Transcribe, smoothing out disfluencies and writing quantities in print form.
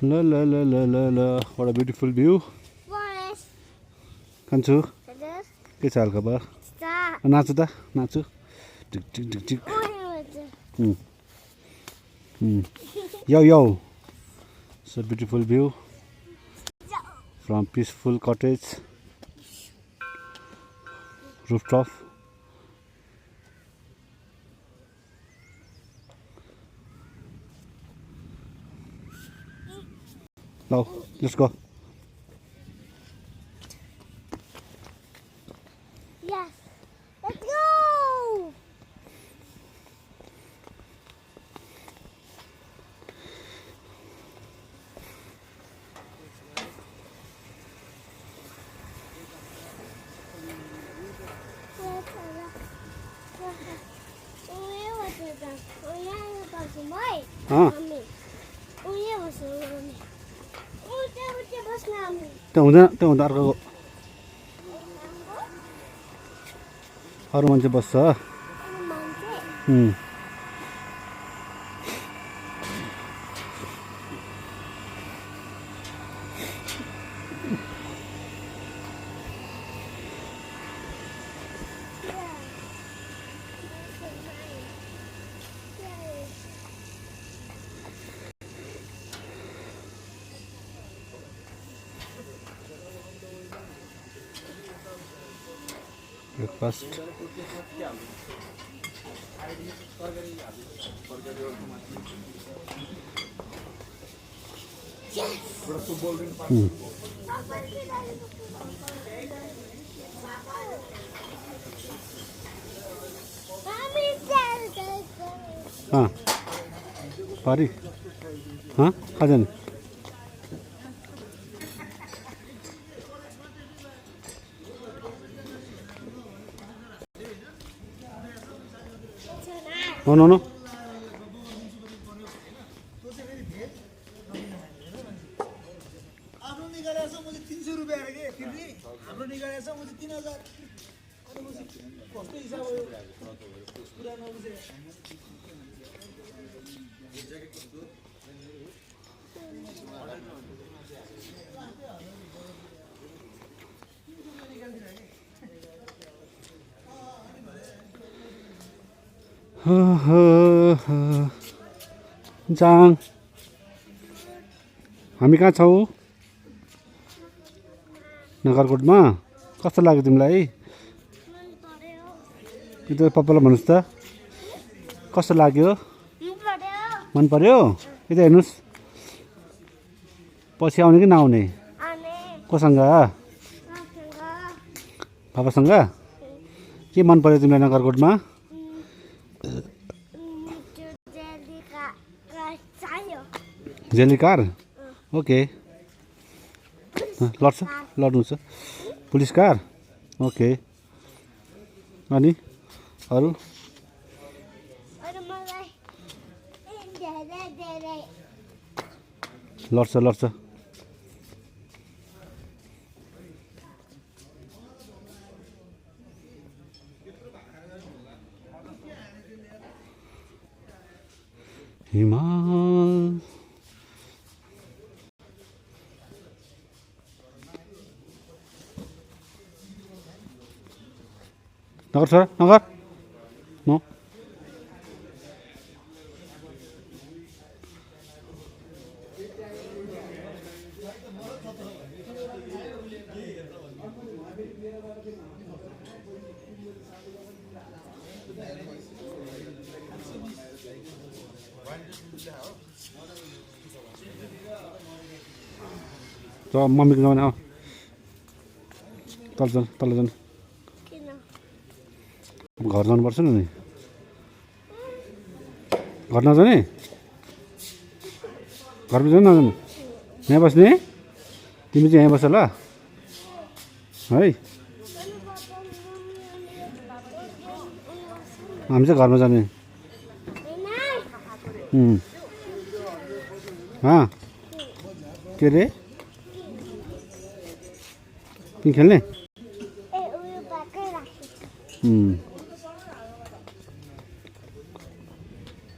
La la la la la la. What a beautiful view. Forest. Kanchu, Feathers. के छ हाल खबर? Star. नाचु त नाचु टिक टिक टिक टिक Yo yo. So beautiful view from peaceful cottage rooftop. Now let's go. Yes. Let's go. त्यो हुँदैन त्यो हुँदा अर्को अरू मान्छे बस्छ breakfast. हाँ पारी हाँ कहाँ जाने No. जाङ हामी कहाँ छौँ नगरकोटमा कस्तो लाग्यो तिमीलाई यो त पप्पालाई भन्नुहोस् त कस्तो लाग्यो मन पर्यो यता हेर्नुहोस् पछि आउने कि नआउने कोसँग पापासँग के मन पर्यो तिमीलाई नगरकोटमा जेली कार ओके लड्नु छ पुलिस कार ओके अनि अरू लड्छ हिमाल नगर छोरा नगर नो तो मम्मीको जाने तल जानु घर जानुपर्छ नि घर नजाने घरमा जानु नजानु यहाँ बस्ने तिमी चाहिँ यहाँ बस्छ ल है हामी चाहिँ घरमा जाने के रे तिमी खेल्ने